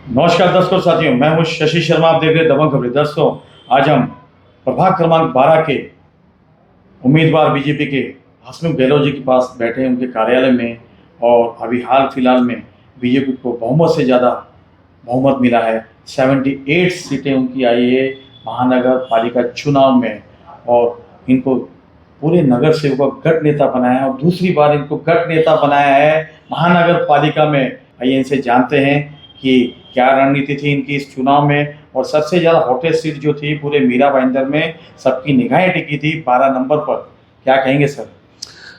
नमस्कार दर्शकों साथियों, मैं हूं शशि शर्मा। आप देख रहे हैं दबंग खबरें। दोस्तों, आज हम प्रभाग क्रमांक 12 के उम्मीदवार बीजेपी के हसमुख गहलोत जी के पास बैठे हैं, उनके कार्यालय में। और अभी हाल फिलहाल में बीजेपी को बहुमत से ज़्यादा बहुमत मिला है। 78 सीटें उनकी आई है महानगर पालिका चुनाव में। और इनको पूरे नगर सेवकों का गढ़ नेता बनाया है और दूसरी बार इनको गढ़ नेता बनाया है महानगर पालिका में। आइए इनसे जानते हैं कि क्या रणनीति थी इनकी इस चुनाव में। और सबसे ज़्यादा हॉटेस्ट सीट जो थी पूरे मीरा भाईंदर में, सबकी निगाहें टिकी थी 12 नंबर पर। क्या कहेंगे सर?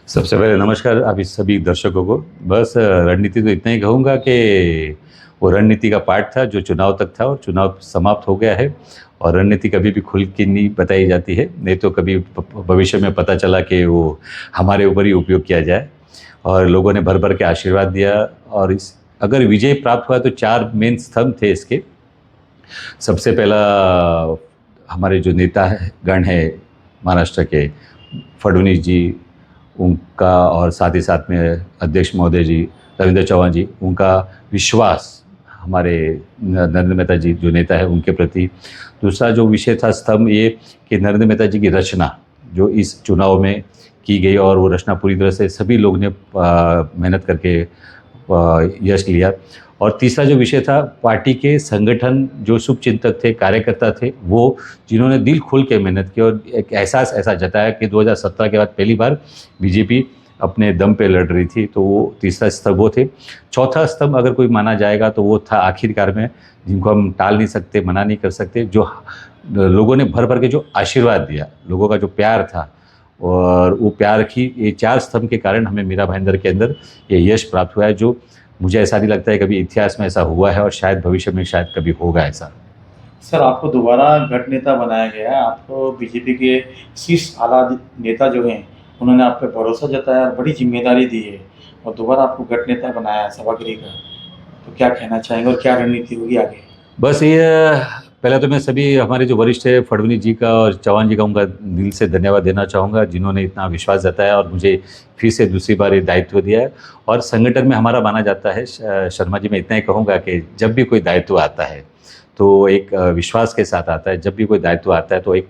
सबसे पहले नमस्कार अभी सभी दर्शकों को। बस रणनीति तो इतना ही कहूँगा कि वो रणनीति का पार्ट था जो चुनाव तक था और चुनाव समाप्त हो गया है। और रणनीति कभी भी खुल के नहीं बताई जाती है, नहीं तो कभी भविष्य में पता चला कि वो हमारे ऊपर ही उपयोग किया जाए। और लोगों ने भर भर के आशीर्वाद दिया। और इस अगर विजय प्राप्त हुआ तो 4 मेन स्तंभ थे इसके। सबसे पहला हमारे जो नेता गण है महाराष्ट्र के, फडणवीस जी, उनका, और साथ ही साथ में अध्यक्ष महोदय जी रविंद्र चौहान जी, उनका विश्वास हमारे नरेंद्र मेहता जी जो नेता है उनके प्रति। दूसरा जो विषय था स्तंभ ये कि नरेंद्र मेहता जी की रचना जो इस चुनाव में की गई, और वो रचना पूरी तरह से सभी लोग ने मेहनत करके यश लिया। और तीसरा जो विषय था पार्टी के संगठन, जो शुभचिंतक थे, कार्यकर्ता थे, वो जिन्होंने दिल खोल के मेहनत की और एक एहसास ऐसा जताया कि 2017 के बाद पहली बार बीजेपी अपने दम पे लड़ रही थी। तो वो तीसरा स्तंभ वो थे। चौथा स्तंभ अगर कोई माना जाएगा तो वो था आखिरकार में, जिनको हम टाल नहीं सकते, मना नहीं कर सकते, जो लोगों ने भर भर के जो आशीर्वाद दिया, लोगों का जो प्यार था, और वो प्यार की ये 4 स्तंभ के कारण हमें मीरा भाईंदर के अंदर ये यश प्राप्त हुआ है, जो मुझे ऐसा नहीं लगता है कभी इतिहास में ऐसा हुआ है और शायद भविष्य में शायद कभी होगा ऐसा। सर, आपको दोबारा गढ़ नेता बनाया गया है। आपको बीजेपी के शीर्ष आला नेता जो हैं उन्होंने आप पे भरोसा जताया और बड़ी जिम्मेदारी दी है और दोबारा आपको गढ़ नेता बनाया है सभागिरी का। तो क्या कहना चाहेंगे और क्या रणनीति होगी आगे? बस ये पहले तो मैं सभी हमारे जो वरिष्ठ है फडणवीस जी का और चौहान जी का, उनका दिल से धन्यवाद देना चाहूँगा, जिन्होंने इतना विश्वास जताया और मुझे फिर से दूसरी बार ये दायित्व दिया है। और संगठन में हमारा माना जाता है, शर्मा जी, मैं इतना ही कहूँगा कि जब भी कोई दायित्व आता है तो एक विश्वास के साथ आता है, जब भी कोई दायित्व आता है तो एक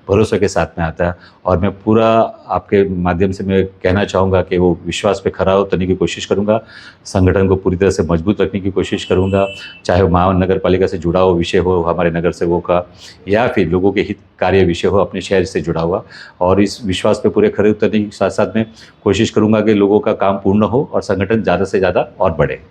भरोसे के साथ में आता है। और मैं पूरा आपके माध्यम से मैं कहना चाहूँगा कि वो विश्वास पे खरा उतरने की कोशिश करूँगा, संगठन को पूरी तरह से मजबूत रखने की कोशिश करूँगा, चाहे वो महानगर पालिका से जुड़ा हुआ विषय हो हमारे नगर सेवकों का, या फिर लोगों के हित कार्य विषय हो अपने शहर से जुड़ा हुआ। और इस विश्वास पे पूरे खरे उतरने के साथ साथ में कोशिश करूँगा कि लोगों का काम पूर्ण हो और संगठन ज़्यादा से ज़्यादा और बढ़े।